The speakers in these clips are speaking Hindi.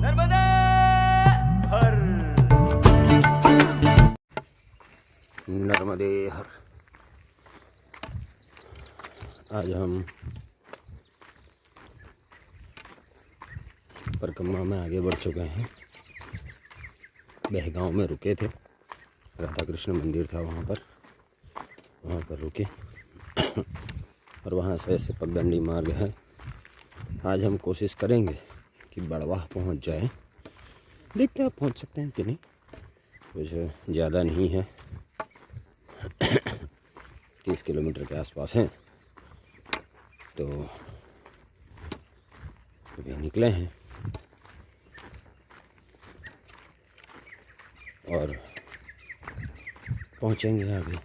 नर्मदा हर। नर्मदे हर। आज हम परिक्रमा में आगे बढ़ चुके हैं। बहगांव में रुके थे, राधा कृष्ण मंदिर था वहाँ पर रुके और वहाँ से ऐसे पगडंडी मार्ग है। आज हम कोशिश करेंगे कि बड़वाह पहुँच जाए। देखते हैं पहुँच सकते हैं कि नहीं, कुछ ज़्यादा नहीं है, 30 किलोमीटर के आसपास हैं। तो अभी निकले हैं और पहुँचेंगे आगे।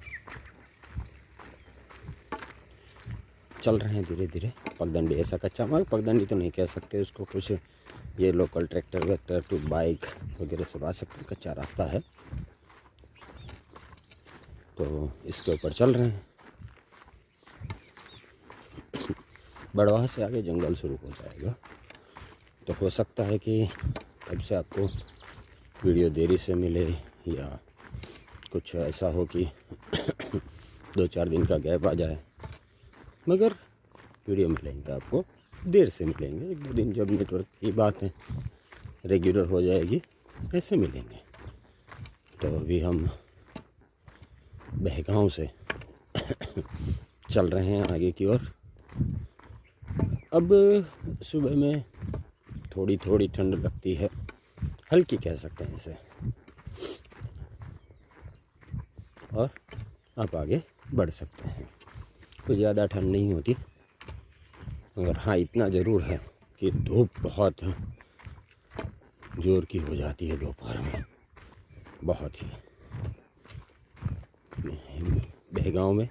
चल रहे हैं धीरे धीरे। पगडंडी, ऐसा कच्चा मार्ग पगडंडी तो नहीं कह सकते उसको, कुछ ये local tractor vector two bike वगैरह सब आ सकते, कच्चा रास्ता है। तो इसके ऊपर चल रहे हैं। बड़वाह से आगे जंगल शुरू हो जाएगा, तो हो सकता है कि तब से आपको वीडियो देरी से मिले या कुछ ऐसा हो कि 2-4 दिन का गैप आ जाए, मगर वीडियो मिलेंगे आपको, देर से मिलेंगे। 1-2 दिन जब नेटवर्क की बात है रेगुलर हो जाएगी ऐसे मिलेंगे। तो अभी हम बहगांव से चल रहे हैं आगे की ओर। अब सुबह में थोड़ी थोड़ी ठंड लगती है, हल्की कह सकते हैं इसे, और आप आगे बढ़ सकते हैं। कोई ज़्यादा ठंड नहीं होती, मगर हाँ इतना ज़रूर है कि धूप बहुत ज़ोर की हो जाती है दोपहर में, बहुत ही। बहगांव में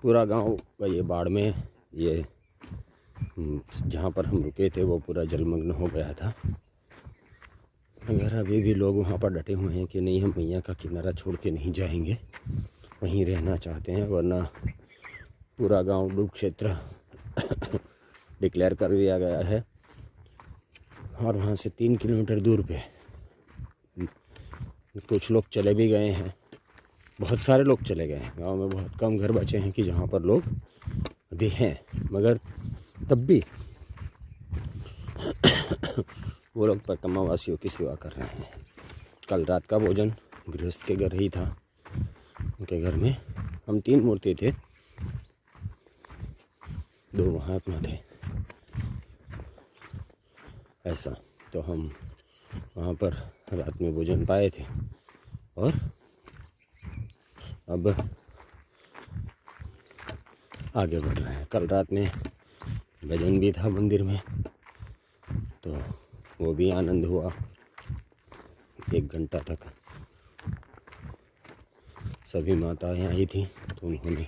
पूरा गांव का ये बाढ़ में, ये जहाँ पर हम रुके थे वो पूरा जलमग्न हो गया था। मगर अभी भी लोग वहाँ पर डटे हुए हैं कि नहीं, हम मैया का किनारा छोड़ के नहीं जाएंगे, वहीं रहना चाहते हैं, वरना पूरा गांव डूब क्षेत्र डिक्लेयर कर दिया गया है। और वहाँ से 3 किलोमीटर दूर पे कुछ लोग चले भी गए हैं, बहुत सारे लोग चले गए हैं। गांव में बहुत कम घर बचे हैं कि जहाँ पर लोग अभी हैं, मगर तब भी वो लोग परिक्रमा वासियों की सेवा कर रहे हैं। कल रात का भोजन गृहस्थ के घर ही था, उनके घर में हम 3 मूर्ति थे, 2 महात्मा थे ऐसा। तो हम वहाँ पर रात में भोजन पाए थे और अब आगे बढ़ रहे हैं। कल रात में भजन भी था मंदिर में, तो वो भी आनंद हुआ 1 घंटा तक। सभी माताएं आई थी तो उन्होंने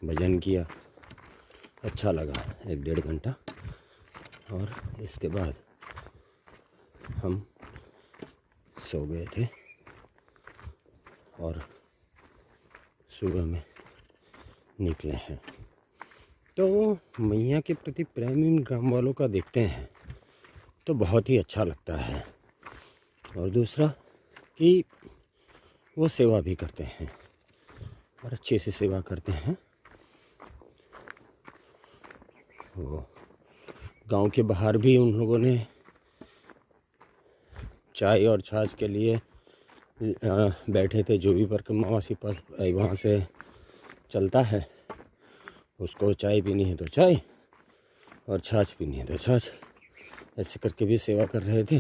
भजन किया, अच्छा लगा 1-1.5 घंटा। और इसके बाद हम सो गए थे और सुबह में निकले हैं। तो मैया के प्रति प्रेम इन ग्राम वालों का देखते हैं तो बहुत ही अच्छा लगता है। और दूसरा कि वो सेवा भी करते हैं और अच्छे से सेवा करते हैं। वो गांव के बाहर भी उन लोगों ने चाय और छाछ के लिए बैठे थे। जो भी परिक्रमावासी पर वहाँ से चलता है, उसको चाय पीनी है तो चाय और छाछ पीनी है तो छाछ, ऐसे करके भी सेवा कर रहे थे।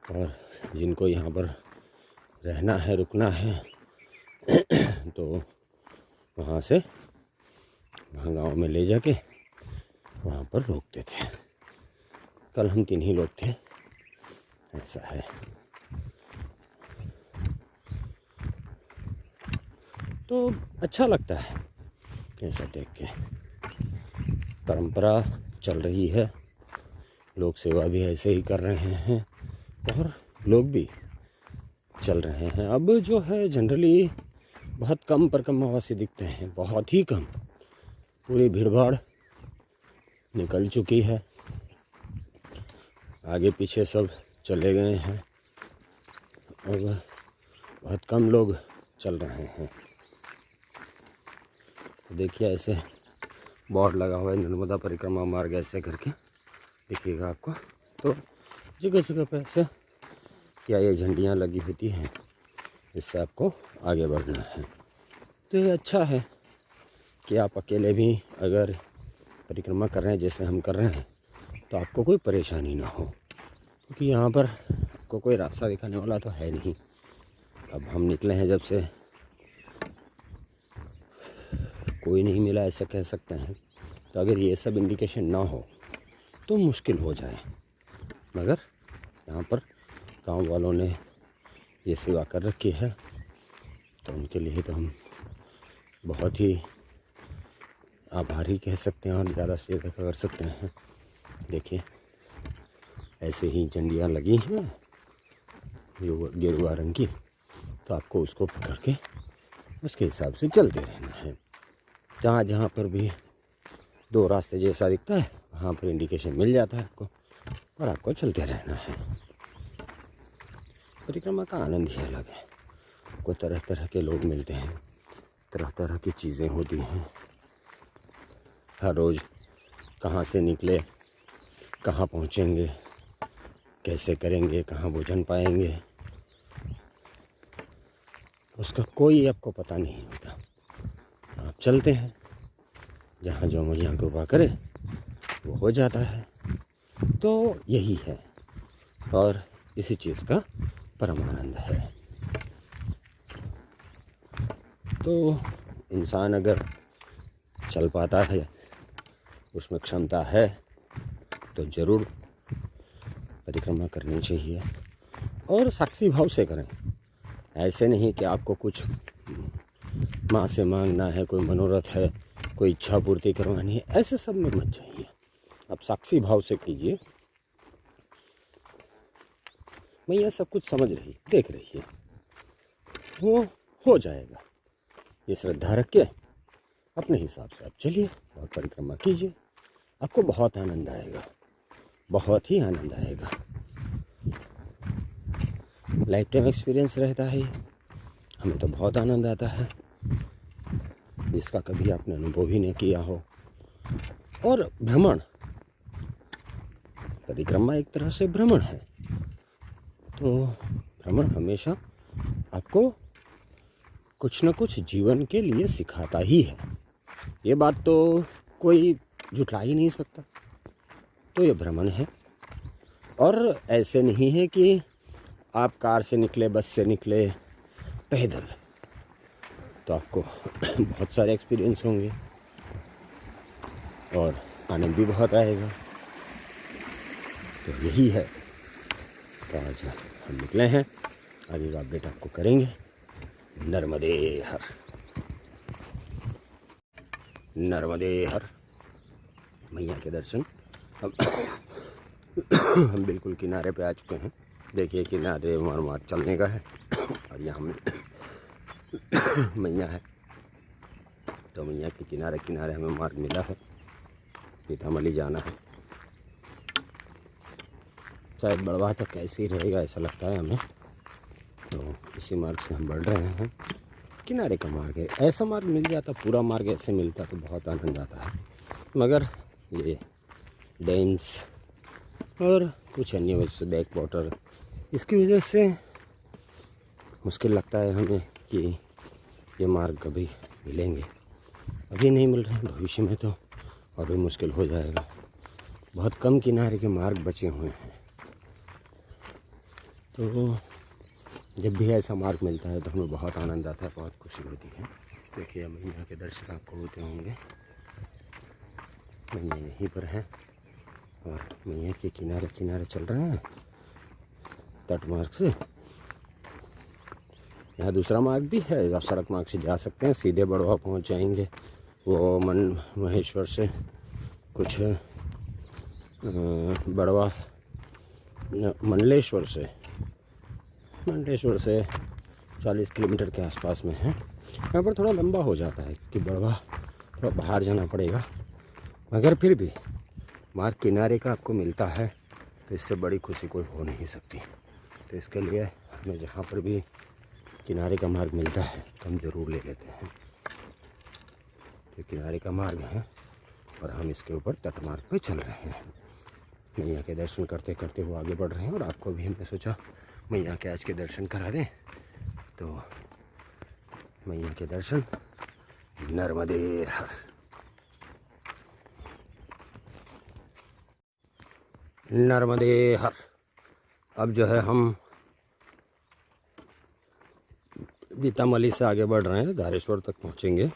और जिनको यहाँ पर रहना है, रुकना है तो वहाँ से वहाँ गाँव में ले जाके वहाँ पर रोकते थे। कल हम 3 ही लोग थे, ऐसा है। तो अच्छा लगता है ऐसा देख के। परंपरा चल रही है, लोग सेवा भी ऐसे ही कर रहे हैं और लोग भी चल रहे हैं। अब जो है जनरली बहुत कम परिक्रमावासी दिखते हैं, बहुत ही कम। पूरी भीड़ भाड़ निकल चुकी है, आगे पीछे सब चले गए हैं और बहुत कम लोग चल रहे हैं। तो देखिए ऐसे बोर्ड लगा हुआ है नर्मदा परिक्रमा मार्ग ऐसे करके दिखिएगा आपको। तो जगह जगह पे ऐसे या ये झंडियाँ लगी होती हैं, इससे आपको आगे बढ़ना है। तो ये अच्छा है कि आप अकेले भी अगर परिक्रमा कर रहे हैं जैसे हम कर रहे हैं तो आपको कोई परेशानी ना हो, क्योंकि यहाँ पर आपको कोई रास्ता दिखाने वाला तो है नहीं। अब हम निकले हैं जब से कोई नहीं मिला ऐसा कह सकते हैं। तो अगर ये सब इंडिकेशन ना हो तो मुश्किल हो जाए, मगर यहाँ पर गांव वालों ने ये सेवा कर रखी है तो उनके लिए तो हम बहुत ही आभारी कह सकते हैं और ज़्यादा से ज़्यादा कर सकते हैं। देखिए ऐसे ही झंडियाँ लगी हैं गेरुआ रंग की, तो आपको उसको पकड़ के उसके हिसाब से चलते रहना है। जहाँ जहाँ पर भी दो रास्ते जैसा दिखता है वहाँ पर इंडिकेशन मिल जाता है आपको और आपको चलते रहना है। परिक्रमा का आनंद ही अलग है। आपको तरह तरह के लोग मिलते हैं, तरह तरह की चीज़ें होती हैं। हर रोज़ कहाँ से निकले, कहाँ पहुँचेंगे, कैसे करेंगे, कहाँ भोजन पाएंगे, उसका कोई आपको पता नहीं होता। आप चलते हैं, जहाँ जो मैया कृपा करे वो हो जाता है। तो यही है और इसी चीज़ का परम आनंद है। तो इंसान अगर चल पाता है, उसमें क्षमता है, तो ज़रूर परिक्रमा करनी चाहिए और साक्षी भाव से करें। ऐसे नहीं कि आपको कुछ माँ से मांगना है, कोई मनोरथ है, कोई इच्छा पूर्ति करवानी है, ऐसे सब में मत जाइए। आप साक्षी भाव से कीजिए। मैया सब कुछ समझ रही, देख रही है, वो हो जाएगा। ये श्रद्धा रख के अपने हिसाब से आप चलिए और परिक्रमा कीजिए। आपको बहुत आनंद आएगा, बहुत ही आनंद आएगा। लाइफ टाइम एक्सपीरियंस रहता है, हमें तो बहुत आनंद आता है जिसका कभी आपने अनुभव ही नहीं किया हो। और भ्रमण, परिक्रमा एक तरह से भ्रमण है। तो भ्रमण हमेशा आपको कुछ न कुछ जीवन के लिए सिखाता ही है। ये बात तो कोई झुठला ही नहीं सकता। तो ये भ्रमण है और ऐसे नहीं है कि आप कार से निकले, बस से निकले, पैदल, तो आपको बहुत सारे एक्सपीरियंस होंगे और आनंद भी बहुत आएगा। तो यही है। तो आज हम निकले हैं, आगे का अपडेट आपको करेंगे। नर्मदे हर, नर्मदे हर। मैया के दर्शन हम बिल्कुल किनारे पे आ चुके हैं। देखिए किनारे मार चलने का है और यहाँ में मैया है। तो मैया के किनारे किनारे हमें मार्ग मिला है, सीतामढ़ी जाना है। शायद बड़वा तक कैसे ही रहेगा ऐसा लगता है हमें। तो इसी मार्ग से हम बढ़ रहे हैं। किनारे का मार्ग है, ऐसा मार्ग मिल जाता, पूरा मार्ग ऐसे मिलता तो बहुत आनंद आता है। मगर ये डेंस और कुछ अन्य वजह से, बैक वाटर, इसकी वजह से मुश्किल लगता है हमें कि ये मार्ग कभी मिलेंगे। अभी नहीं मिल रहे, भविष्य में तो और भी मुश्किल हो जाएगा। बहुत कम किनारे के मार्ग बचे हुए हैं। तो जब भी ऐसा मार्ग मिलता है तो हमें बहुत आनंद आता है, बहुत खुशी होती है। देखिए मैया के दर्शन आपको होते होंगे। मैया यहीं पर है और मैया के किनारे किनारे चल रहे हैं तट मार्ग से। यहाँ दूसरा मार्ग भी है, आप सड़क मार्ग से जा सकते हैं, सीधे बड़वा पहुँच जाएंगे। वो महेश्वर से कुछ बड़वा मंडलेश्वर से 40 किलोमीटर के आसपास में है। यहाँ पर थोड़ा लंबा हो जाता है कि बड़वा थोड़ा बाहर जाना पड़ेगा, मगर फिर भी मार्ग किनारे का आपको मिलता है तो इससे बड़ी खुशी कोई हो नहीं सकती। तो इसके लिए हमें जहाँ पर भी किनारे का मार्ग मिलता है तो हम ज़रूर ले लेते हैं। तो किनारे का मार्ग है और हम इसके ऊपर तट मार्ग पे चल रहे हैं। मैया के दर्शन करते करते वो आगे बढ़ रहे हैं और आपको भी हमने सोचा मैया के आज के दर्शन करा दें। तो मैया के दर्शन, नर्मदे हर। नर्मदे हर। अब जो है हम बीतामली से आगे बढ़ रहे हैं, धारेश्वर तक पहुंचेंगे।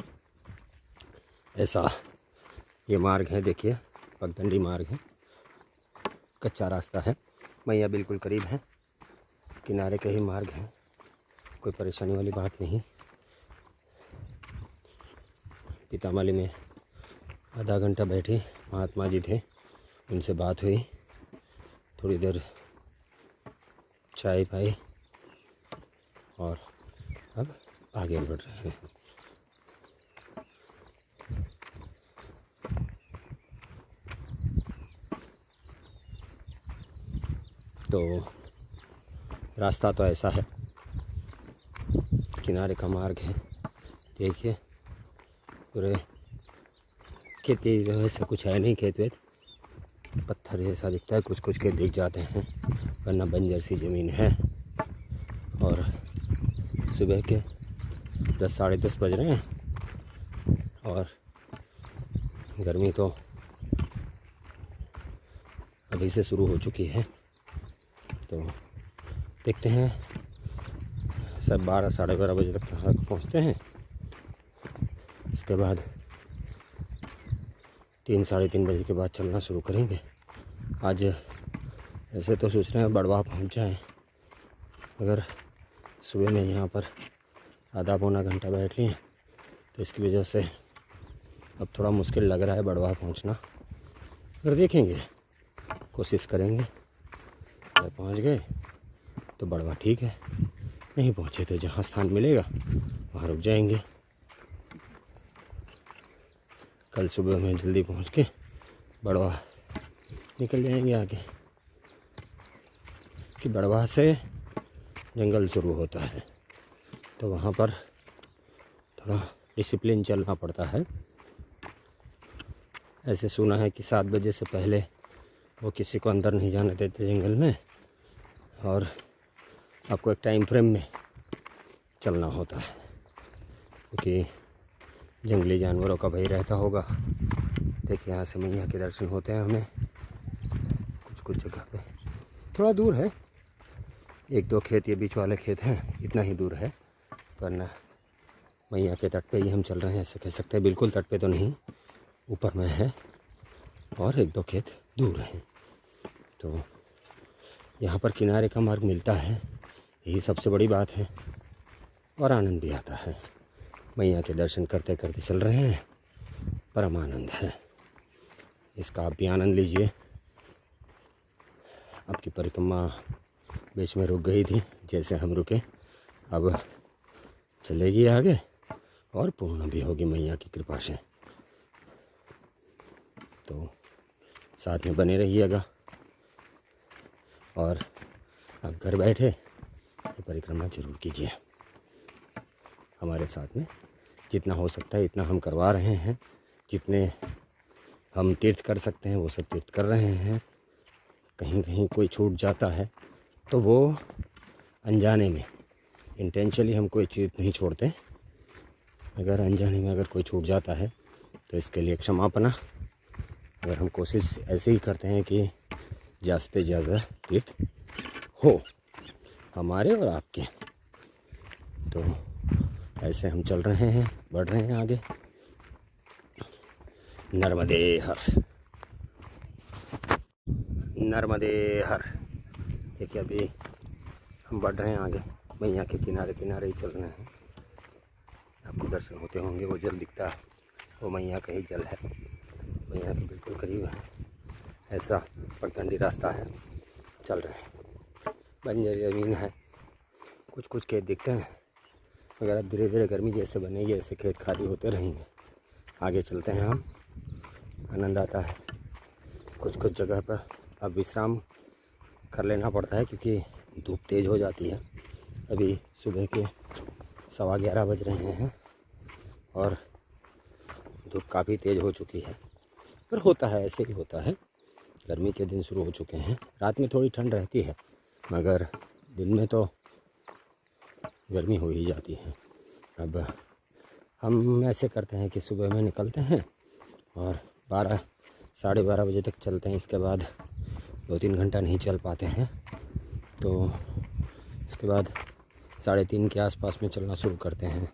ऐसा ये मार्ग है, देखिए पगडंडी मार्ग है, कच्चा रास्ता है। मैया बिल्कुल करीब है, किनारे के ही मार्ग है, कोई परेशानी वाली बात नहीं। बीतामली में आधा घंटा बैठे, महात्मा जी थे, उनसे बात हुई, थोड़ी देर चाय पाई और अब आगे बढ़ रहे हैं। तो रास्ता तो ऐसा है, किनारे का मार्ग है। देखिए पूरे खेती जो है ऐसा कुछ है नहीं, खेत वेत पत्थर जैसा दिखता है, कुछ कुछ खेत दिख जाते हैं, वरना बंजर सी ज़मीन है। और सुबह के 10 साढ़े 10 बज रहे हैं और गर्मी तो अभी से शुरू हो चुकी है। तो देखते हैं, सब 12 साढ़े 12 बजे तक पहुंचते हैं। इसके बाद 3 साढ़े 3 बजे के बाद चलना शुरू करेंगे। आज ऐसे तो सोच रहे हैं बड़वा पहुंच जाएं, अगर सुबह में यहाँ पर आधा पौना घंटा बैठ लिए तो इसकी वजह से अब थोड़ा मुश्किल लग रहा है बड़वा पहुँचना। अगर देखेंगे, कोशिश करेंगे, अगर पहुँच गए तो बड़वा ठीक है, नहीं पहुँचे तो जहाँ स्थान मिलेगा वहाँ रुक जाएंगे। कल सुबह में जल्दी पहुँच के बड़वा निकल जाएंगे आगे, कि बड़वा से जंगल शुरू होता है, तो वहाँ पर थोड़ा डिसिप्लिन चलना पड़ता है। ऐसे सुना है कि 7 बजे से पहले वो किसी को अंदर नहीं जाने देते जंगल में, और आपको एक टाइम फ्रेम में चलना होता है, क्योंकि जंगली जानवरों का भय रहता होगा। देखिए यहाँ से मैया के दर्शन होते हैं हमें। कुछ जगह पे थोड़ा दूर है, 1-2 खेत ये बीच वाले खेत हैं, इतना ही दूर है, वरना मैया के तट पे ही हम चल रहे हैं, ऐसे कह सकते हैं। बिल्कुल तट पे तो नहीं, ऊपर में है और 1-2 खेत दूर हैं। तो यहाँ पर किनारे का मार्ग मिलता है, यही सबसे बड़ी बात है, और आनंद भी आता है। मैया के दर्शन करते करते चल रहे हैं, परम आनंद है। इसका आप भी आनंद लीजिए। आपकी परिक्रमा बीच में रुक गई थी, जैसे हम रुके, अब चलेगी आगे और पूर्ण भी होगी मैया की कृपा से। तो साथ में बने रहिएगा, और आप घर बैठे ये परिक्रमा जरूर कीजिए हमारे साथ में। जितना हो सकता है इतना हम करवा रहे हैं, जितने हम तीर्थ कर सकते हैं वो सब तीर्थ कर रहे हैं। कहीं कहीं कोई छूट जाता है तो वो अनजाने में, इंटेंशनली हम कोई चीज़ नहीं छोड़ते। अगर अनजाने में अगर कोई छूट जाता है तो इसके लिए क्षमापना। अगर हम कोशिश ऐसे ही करते हैं कि ज़्यादा से ज़्यादा तीर्थ हो हमारे और आपके, तो ऐसे हम चल रहे हैं, बढ़ रहे हैं आगे। नर्मदे हर, नर्मदे हर। देखिए अभी हम बढ़ रहे हैं आगे, मैया के किनारे किनारे ही चल रहे हैं। आपको दर्शन होते होंगे, वो जल दिखता है, वो मैया का ही जल है, मैया के बिल्कुल करीब है। ऐसा पगडंडी रास्ता है, चल रहे हैं। बंजर ज़मीन है, कुछ कुछ खेत दिखते हैं, मगर अब धीरे धीरे गर्मी जैसे बनेगी ऐसे खेत खाली होते रहेंगे। आगे चलते हैं हम, आनंद आता है। कुछ कुछ जगह पर अब विश्राम कर लेना पड़ता है क्योंकि धूप तेज़ हो जाती है। अभी सुबह के 11:15 बज रहे हैं और धूप काफ़ी तेज़ हो चुकी है। पर होता है, ऐसे ही होता है। गर्मी के दिन शुरू हो चुके हैं। रात में थोड़ी ठंड रहती है मगर दिन में तो गर्मी हो ही जाती है। अब हम ऐसे करते हैं कि सुबह में निकलते हैं और 12 साढ़े 12 बजे तक चलते हैं। इसके बाद 2-3 घंटा नहीं चल पाते हैं तो इसके बाद 3:30 के आसपास में चलना शुरू करते हैं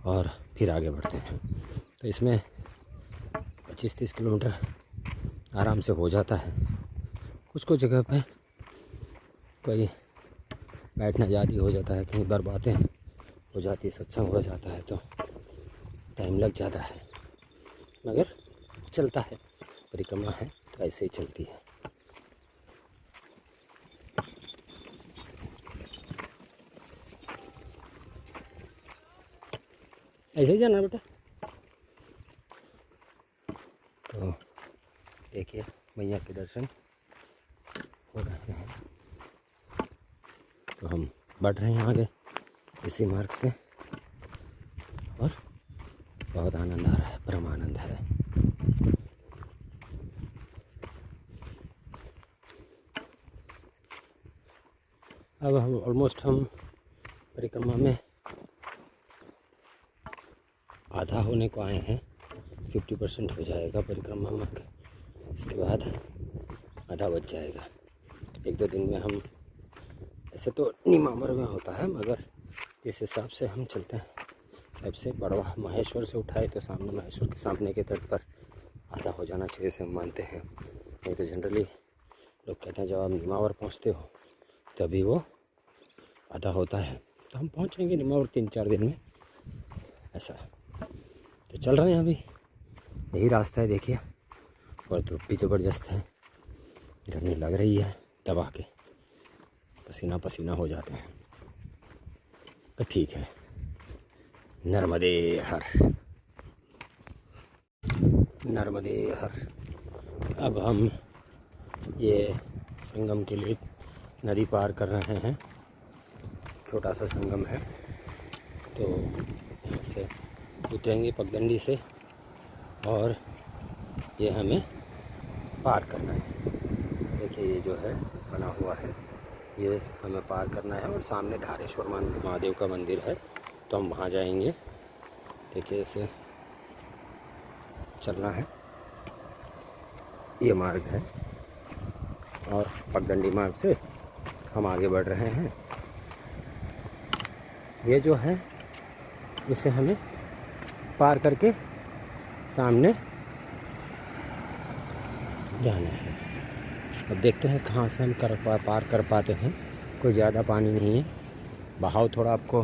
और फिर आगे बढ़ते हैं। तो इसमें 25-30 किलोमीटर आराम से हो जाता है। कुछ जगह पे कोई बैठना ज़्यादा हो जाता है, कहीं बातें हो जाती, सत्संग हो जाता है तो टाइम लग जाता है मगर चलता है। परिक्रमा है तो ऐसे ही चलती है। ऐसे ही जाना बेटा। तो देखिए मैया के दर्शन हो रहे हैं तो हम बढ़ रहे हैं आगे इसी मार्ग से और बहुत आनंद आ रहा है, परम आनंद है। अब हम ऑलमोस्ट परिक्रमा में आधा होने को आए हैं। 50% हो जाएगा परिक्रमा मार्ग, इसके बाद आधा बच जाएगा। 1-2 दिन में हम, ऐसे तो नीमावर में होता है मगर जिस हिसाब से हम चलते हैं, सबसे बड़वा महेश्वर से उठाए तो सामने महेश्वर के सामने के तट पर आधा हो जाना चाहिए से हम मानते हैं। नहीं तो जनरली लोग कहते हैं जब आप नीमावर पहुँचते हो तभी वो आधा होता है। तो हम पहुँचेंगे नीमावर 3-4 दिन में ऐसा। तो चल रहे हैं अभी, यही रास्ता है देखिए। और धूप भी ज़बरदस्त है, गर्मी लग रही है, दबा के पसीना पसीना हो जाते हैं। तो ठीक है, नर्मदे हर, नर्मदे हर। अब हम ये संगम के लिए नदी पार कर रहे हैं। छोटा सा संगम है तो यहाँ से उतरेंगे पगडंडी से और ये हमें पार करना है। देखिए ये जो है बना हुआ है, ये हमें पार करना है और सामने धारेश्वर महादेव का मंदिर है तो हम वहाँ जाएंगे। देखिए इसे चलना है, ये मार्ग है और पगडंडी मार्ग से हम आगे बढ़ रहे हैं। ये जो है इसे हमें पार करके सामने जाना है। अब देखते हैं कहाँ से हम पार कर पाते हैं। कोई ज़्यादा पानी नहीं है, बहाव थोड़ा आपको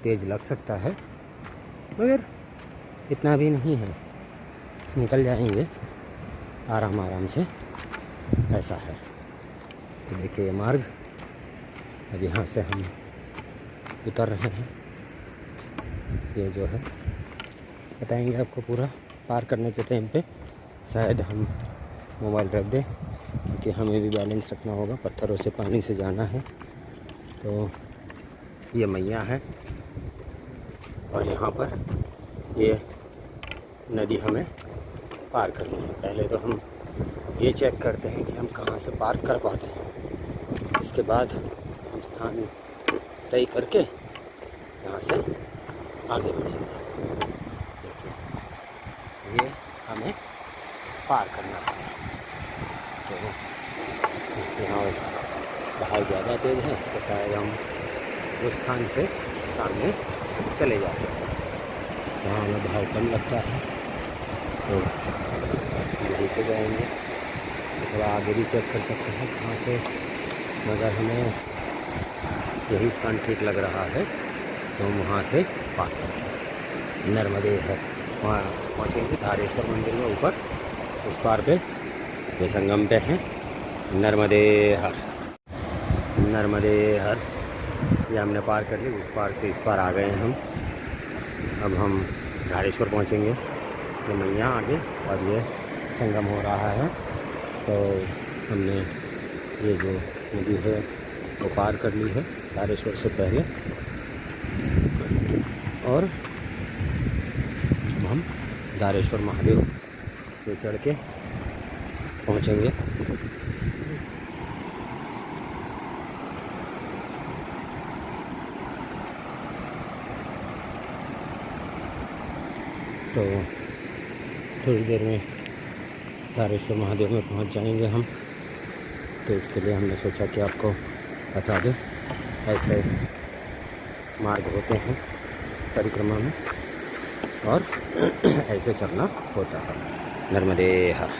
तेज़ लग सकता है मगर इतना भी नहीं है, निकल जाएंगे आराम आराम से, ऐसा है। तो देखिए ये मार्ग, अब यहाँ से हम उतर रहे हैं। ये जो है बताएंगे आपको पूरा पार करने के टाइम पे। शायद हम मोबाइल रख दें क्योंकि हमें भी बैलेंस रखना होगा, पत्थरों से पानी से जाना है। तो ये मैया है और यहाँ पर ये नदी हमें पार करनी है। पहले तो हम ये चेक करते हैं कि हम कहाँ से पार कर पाते हैं, इसके बाद हम स्थान तय करके यहाँ से आगे बढ़ेंगे। देखिए ये हमें पार करना है। तो यहाँ बहाव ज़्यादा तेज़ है तो शायद हम उस स्थान से सामने चले जा सकते हैं। वहाँ हमें बहाव कम लगता है तो यहीं से जाएंगे। थोड़ा आगे भी चेक कर सकते हैं कहाँ से, मगर हमें यही स्थान ठीक लग रहा है तो हम वहाँ से पार करेंगे। नर्मदे है, वहाँ पहुँचेंगे धारेश्वर मंदिर में ऊपर, उस पार पे ये संगम पे हैं। नर्मदे हर, नर्मदे हर, ये हमने पार कर ली। उस पार से इस पार आ गए हैं हम। अब हम धारेश्वर पहुँचेंगे, ये मैया आगे और ये संगम हो रहा है। तो हमने ये जो नदी है वो पार कर ली है धारेश्वर से पहले, और हम धारेश्वर महादेव पे चढ़ के पहुँचेंगे। तो थोड़ी देर में धारेश्वर महादेव में पहुंच जाएंगे हम। तो इसके लिए हमने सोचा कि आपको बता दें, ऐसे मार्ग होते हैं परिक्रमा में और ऐसे चलना होता है। नर्मदे हर,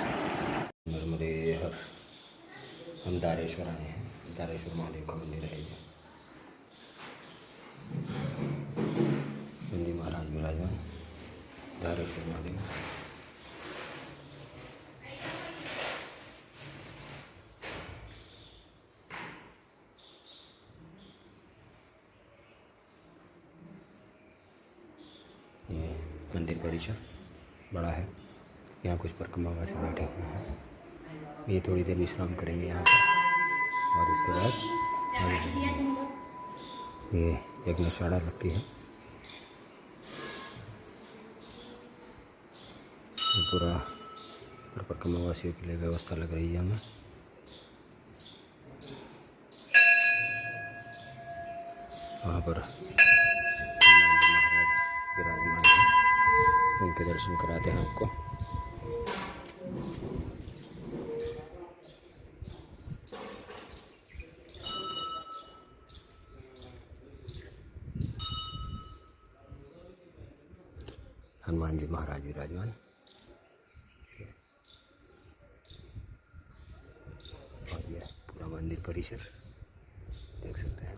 नर्मदे हर। हम धारेश्वर आए हैं, धारेश्वर महादेव का मंदिर है ये। नंदी महाराज विराजमान, धारेश्वर महादेव। ये मंदिर परिसर बड़ा है, यहाँ कुछ परिक्रमावासी बैठे हुए हैं। ये थोड़ी देर विश्राम करेंगे यहाँ पर, और इसके बाद ये यज्ञशाला लगती है। पूरा परिक्रमावासियों के लिए व्यवस्था लग रही है हमें। वहाँ पर महाराज विराजमान हैं, उनके दर्शन कराते हैं आपको। हनुमान जी महाराज विराजमान, और ये पूरा मंदिर परिसर देख सकते हैं।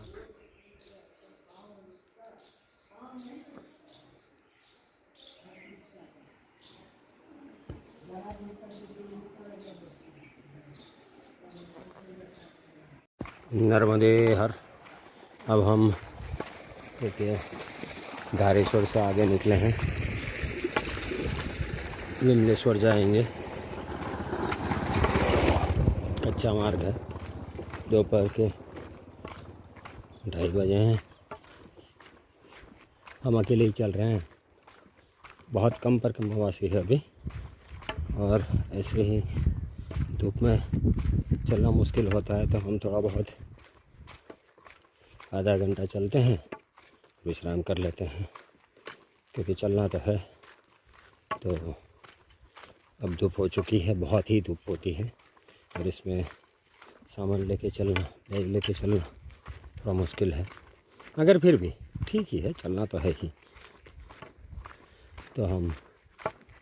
नर्मदे हर। अब हम देखिए धारेश्वर से आगे निकले हैं, विमलेश्वर जाएंगे। कच्चा मार्ग है, दोपहर के 2:30 बजे हैं। हम अकेले ही चल रहे हैं, बहुत कम परिक्रमावासी है अभी, और ऐसे ही धूप में चलना मुश्किल होता है। तो हम थोड़ा बहुत आधा घंटा चलते हैं, विश्राम कर लेते हैं, क्योंकि चलना तो है। तो अब धूप हो चुकी है, बहुत ही धूप होती है, और इसमें सामान लेके चलना, बैग लेके चलना थोड़ा मुश्किल है, मगर फिर भी ठीक ही है, चलना तो है ही। तो हम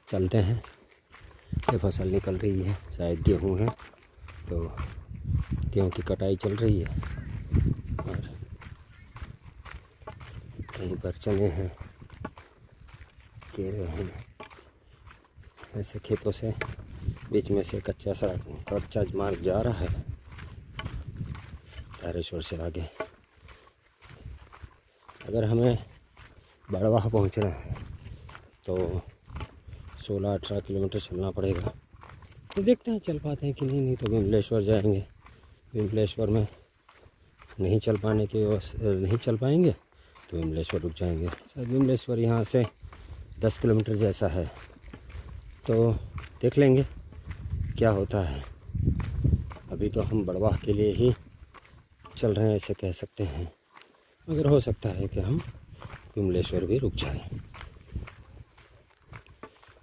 चलते हैं। ये फसल निकल रही है, शायद गेहूँ है, तो गेहूँ की कटाई चल रही है, और कहीं पर चने हैं, केले हैं। ऐसे खेतों से बीच में से कच्चा मार्ग जा रहा है धारेश्वर से आगे। अगर हमें बड़वाह पहुंचना है तो 16-18 किलोमीटर चलना पड़ेगा। तो देखते हैं चल पाते हैं कि नहीं तो विमलेश्वर जाएंगे। विमलेश्वर में नहीं चल पाएंगे तो विमलेश्वर रुक जाएंगे। शायद विमलेश्वर यहाँ से 10 किलोमीटर जैसा है, तो देख लेंगे क्या होता है। अभी तो हम बड़वाह के लिए ही चल रहे हैं, ऐसे कह सकते हैं, मगर हो सकता है कि हम विमलेश्वर भी रुक जाएं,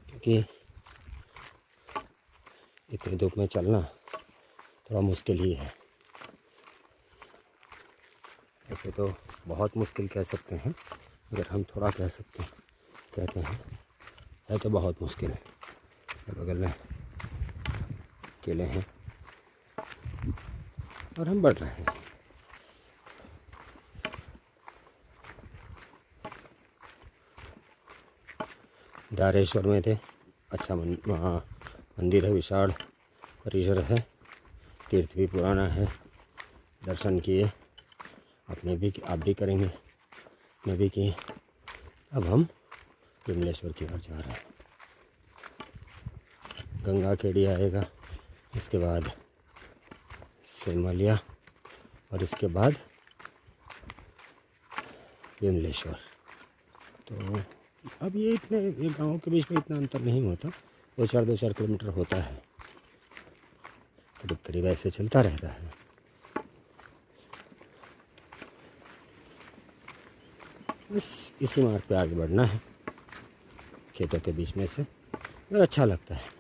क्योंकि इतनी धूप में चलना थोड़ा मुश्किल ही है। ऐसे तो बहुत मुश्किल कह सकते हैं, अगर हम थोड़ा कहते हैं है तो बहुत मुश्किल है। बगल में केले हैं और हम बढ़ रहे हैं। धारेश्वर में थे, अच्छा मंदिर है, विशाल परिसर है, तीर्थ भी पुराना है, दर्शन किए, आप भी करेंगे, मैं भी किए। अब हम विमलेश्वर की ओर जा रहे हैं। गंगा केड़ी आएगा, इसके बाद सिमलिया, और इसके बाद विमलेश्वर। तो अब ये गाँव के बीच में इतना अंतर नहीं होता, 2-4 किलोमीटर होता है, करीब करीब ऐसे चलता रहता है। बस इसी मार्ग पे आगे बढ़ना है खेतों के बीच में से, और अच्छा लगता है।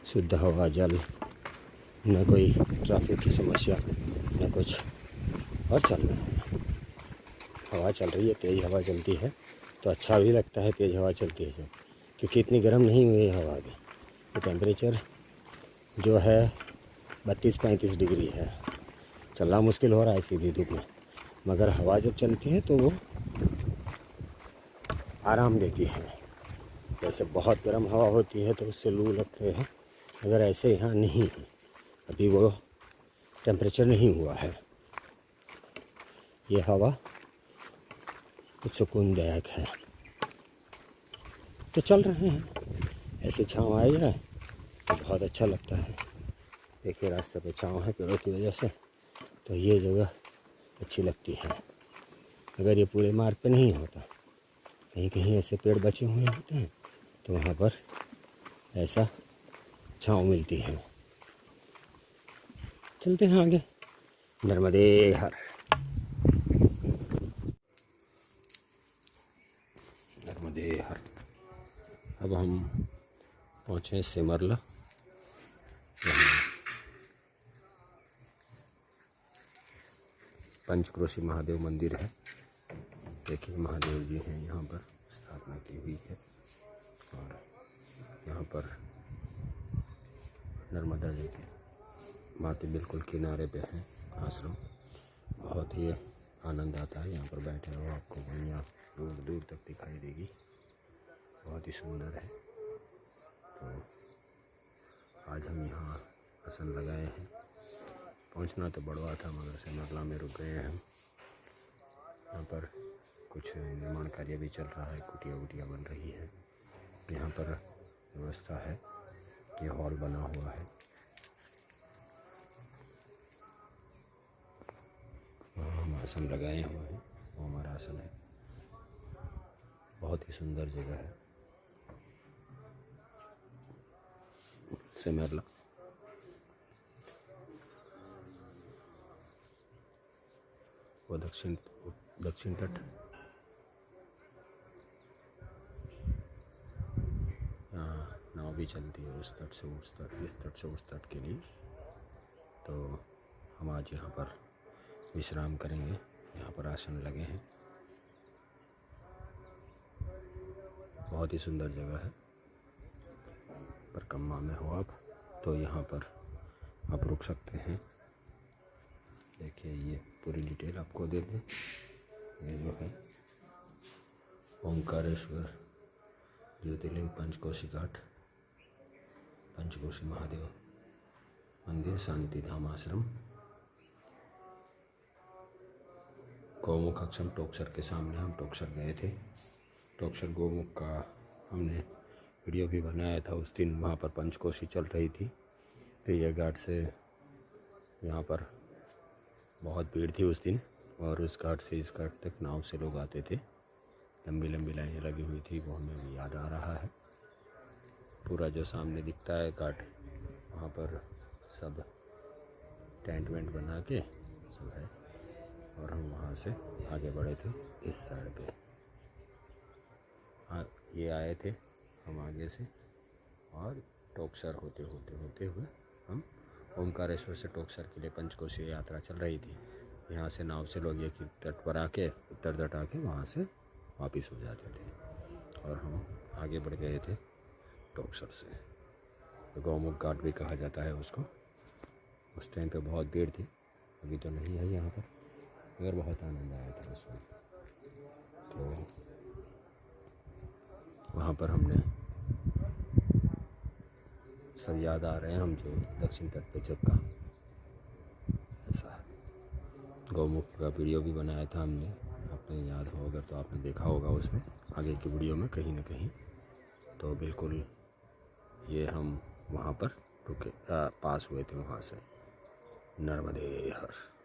शुद्ध हवा, जल, न कोई ट्रैफिक की समस्या, न कुछ, और चल रहा है। हवा चल रही है, तेज़ हवा चलती है तो अच्छा भी लगता है, तेज़ हवा चलती है जब, क्योंकि इतनी गर्म नहीं हुई है हवा अभी। तो टेम्परेचर जो है 32-35 डिग्री है, चलना मुश्किल हो रहा है सीधी धूप में, मगर हवा जब चलती है तो वो आराम देती है। जैसे बहुत गर्म हवा होती है तो उससे लू लगते हैं, मगर ऐसे यहाँ नहीं है, अभी वो टेम्परेचर नहीं हुआ है। ये हवा कुछ सुकूनदायक है। तो चल रहे हैं, ऐसे छाँव आई है तो बहुत अच्छा लगता है। देखिए रास्ते पे छाँव है पेड़ों की वजह से, तो ये जगह अच्छी लगती है। अगर ये पूरे मार्ग पे नहीं होता, कहीं कहीं ऐसे पेड़ बचे हुए होते हैं तो वहाँ पर ऐसा छाँव मिलती है। चलते हैं आगे। नर्मदे हर। नर्मदे हर। अब हम पहुँचे सिमरला। पंचक्रोशी महादेव मंदिर है। देखिए महादेव जी हैं यहाँ पर स्थापना की हुई है, और यहाँ पर नर्मदा जी के माते बिल्कुल किनारे पे है आश्रम। बहुत ही आनंद आता है यहाँ पर बैठे हो, आपको गंगा दूर दूर तक दिखाई देगी, बहुत ही सुंदर है। तो आज हम यहाँ आसन लगाए हैं। पहुँचना तो बड़वा था, मगर सिमरला में रुक गए हैं हम। यहाँ पर कुछ निर्माण कार्य भी चल रहा है, कुटिया वुटिया बन रही है। यहाँ पर व्यवस्था है, ये हॉल बना हुआ है। वहाँ हम आसन लगाए हुए हैं, वो हमारा आसन है। बहुत ही सुंदर जगह है सिमरला। वो दक्षिण तट, यहाँ नाव भी चलती है उस तट से उस तट, इस तट से उस तट के लिए। तो हम आज यहाँ पर विश्राम करेंगे, यहाँ पर आसन लगे हैं। बहुत ही सुंदर जगह है। परिक्रमा में हो आप तो यहाँ पर आप रुक सकते हैं। देखिए ये पूरी डिटेल आपको दे दें। ये जो है ओंकारेश्वर ज्योतिर्लिंग पंचकोशी घाट, पंचकोशी महादेव मंदिर, शांति धाम आश्रम, गौमुख अक्षम टोकसर के सामने। हम टोकसर गए थे, टोकसर गौमुख का हमने वीडियो भी बनाया था उस दिन। वहाँ पर पंचकोशी चल रही थी, तो ये घाट से यहाँ पर बहुत भीड़ थी उस दिन, और उस घाट से इस घाट तक नाव से लोग आते थे। लंबी लंबी लाइनें लगी हुई थी, वो हमें भी याद आ रहा है। पूरा जो सामने दिखता है घाट, वहाँ पर सब टेंट वेंट बना के सब है, और हम वहाँ से आगे बढ़े थे इस साइड पे। हाँ, ये आए थे हम आगे से, और टोकसर होते हुए हम ओंकारेश्वर से टोकसर के लिए पंचकोशी यात्रा चल रही थी। यहाँ से नाव से लोग एक तट पर आके, उत्तर तट आके वहाँ से वापस हो जाते थे, और हम आगे बढ़ गए थे टोकसर से। तो गौमुख घाट भी कहा जाता है उसको। उस टाइम पे बहुत भीड़ थी, अभी तो नहीं है यहाँ पर, मगर बहुत आनंद आया था उसमें। तो वहाँ पर हमने सब याद आ रहे हैं हम जो दक्षिण तट पे जब का ऐसा है। गौमुख का वीडियो भी बनाया था हमने, आपने याद हो अगर तो आपने देखा होगा उसमें आगे की वीडियो में कहीं ना कहीं। तो बिल्कुल ये हम वहाँ पर रुके, पास हुए थे वहाँ से। नर्मदे हर।